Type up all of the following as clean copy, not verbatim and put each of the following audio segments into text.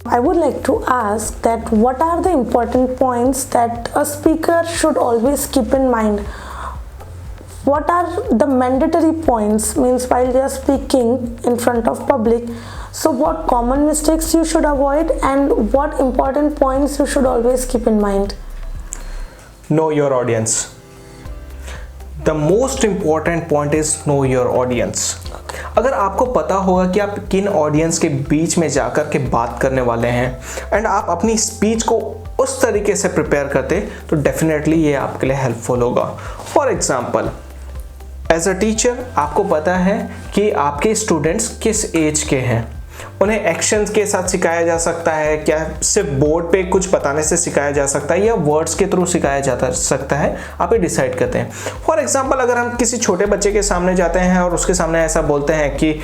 I would like to ask that what are the important points that a speaker should always keep in mind? What are the mandatory points, means while they are speaking in front of public? So what common mistakes you should avoid and what important points you should always keep in mind? Know your audience. The most important point is know your audience. अगर आपको पता होगा कि आप किन audience के बीच में जाकर के बात करने वाले हैं एंड आप अपनी स्पीच को उस तरीके से प्रिपेयर करते तो डेफिनेटली ये आपके लिए हेल्पफुल होगा। For example, as a teacher आपको पता है कि आपके स्टूडेंट्स किस एज के हैं, उन्हें एक्शंस के साथ सिखाया जा सकता है, क्या सिर्फ बोर्ड पे कुछ बताने से सिखाया जा सकता है या वर्ड्स के थ्रू सिखाया जा सकता है, आप ये डिसाइड करते हैं। फॉर एग्जांपल, अगर हम किसी छोटे बच्चे के सामने जाते हैं और उसके सामने ऐसा बोलते हैं कि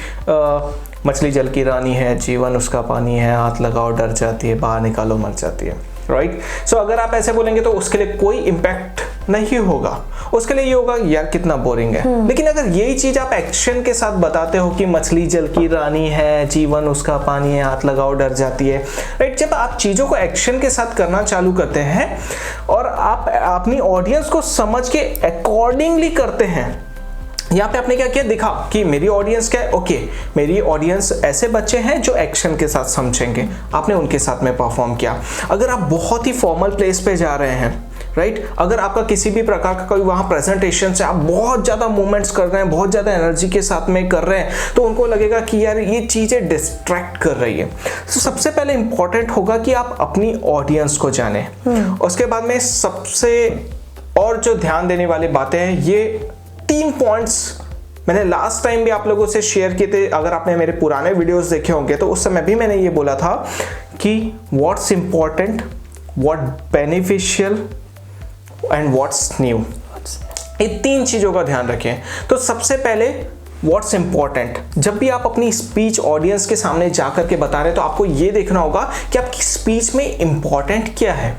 मछली जल की रानी है, जीवन उसका पानी है, हाथ लगाओ डर जाती है, बाहर निकालो मर जाती है, राइट। सो अगर आप ऐसे बोलेंगे तो उसके लिए कोई इम्पैक्ट नहीं होगा, उसके लिए ये होगा यार कितना बोरिंग है। लेकिन अगर यही चीज आप एक्शन के साथ बताते हो कि मछली जल की रानी है, जीवन उसका पानी है, हाथ लगाओ डर जाती है, राइट। जब आप चीजों को एक्शन के साथ करना चालू करते हैं और आप अपनी ऑडियंस को समझ के अकॉर्डिंगली करते हैं, यहाँ पे आपने क्या किया, दिखा कि मेरी ऑडियंस क्या है। ओके, मेरी ऑडियंस ऐसे बच्चे हैं जो एक्शन के साथ समझेंगे, आपने उनके साथ में परफॉर्म किया। अगर आप बहुत ही फॉर्मल प्लेस पे जा रहे हैं, राइट, अगर आपका किसी भी प्रकार का कोई वहाँ प्रेजेंटेशन से आप बहुत ज़्यादा मूवमेंट्स कर रहे हैं, बहुत ज़्यादा एनर्जी के साथ में कर रहे हैं, तो उनको लगेगा कि यार ये चीज़ें डिस्ट्रैक्ट कर रही है। तो सबसे पहले इंपॉर्टेंट होगा कि आप अपनी ऑडियंस को जाने। उसके बाद में सबसे और जो ध्यान देने वाली बातें हैं, ये 3 पॉइंट्स मैंने लास्ट टाइम भी आप लोगों से शेयर किए थे। अगर आपने मेरे पुराने वीडियोस देखे होंगे तो उस समय भी मैंने ये बोला था कि what's important, what beneficial and what's new. ये 3 चीजों का ध्यान रखें। तो सबसे पहले व्हाट्स इंपॉर्टेंट, जब भी आप अपनी स्पीच ऑडियंस के सामने जाकर के बता रहे हैं तो आपको ये देखना होगा कि आपकी स्पीच में इंपॉर्टेंट क्या है।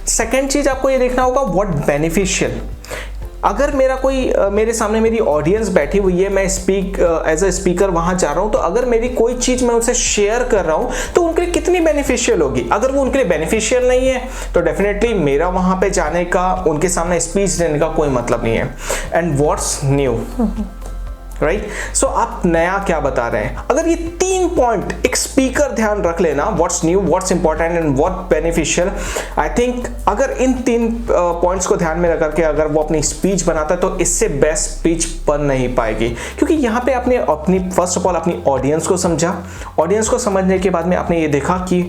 सेकेंड चीज आपको ये देखना होगा व्हाट बेनिफिशियल। अगर मेरे सामने मेरी ऑडियंस बैठी हुई है, मैं एज अ स्पीकर वहां जा रहा हूं, तो अगर मेरी कोई चीज मैं उनसे शेयर कर रहा हूं तो उनके लिए कितनी बेनिफिशियल होगी। अगर वो उनके लिए बेनिफिशियल नहीं है तो डेफिनेटली मेरा वहां पे जाने का, उनके सामने स्पीच देने का कोई मतलब नहीं है। And what's new, right. So आप नया क्या बता रहे हैं। अगर ये 3 पॉइंट एक स्पीकर ध्यान रख लेना, what's new, what's important and what beneficial, I think अगर इन 3 पॉइंट्स को ध्यान में रख करके अगर वो अपनी स्पीच बनाता है तो इससे बेस्ट स्पीच बन नहीं पाएगी। क्योंकि यहाँ पे आपने अपनी फर्स्ट ऑफ ऑल अपनी ऑडियंस को समझा। ऑडियंस को समझने के बाद में आपने ये देखा कि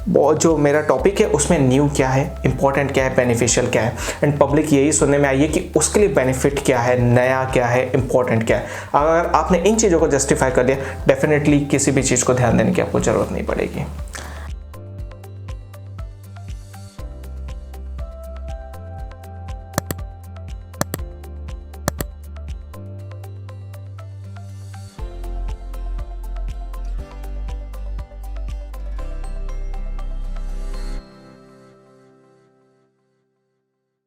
जो मेरा टॉपिक है उसमें न्यू क्या है, इंपॉर्टेंट क्या है, बेनिफिशियल क्या है, एंड पब्लिक यही सुनने में आई है कि उसके लिए बेनिफिट क्या है, नया क्या है, इंपॉर्टेंट क्या है। अगर आपने इन चीज़ों को जस्टिफाई कर दिया, डेफिनेटली किसी भी चीज़ को ध्यान देने की आपको जरूरत नहीं पड़ेगी।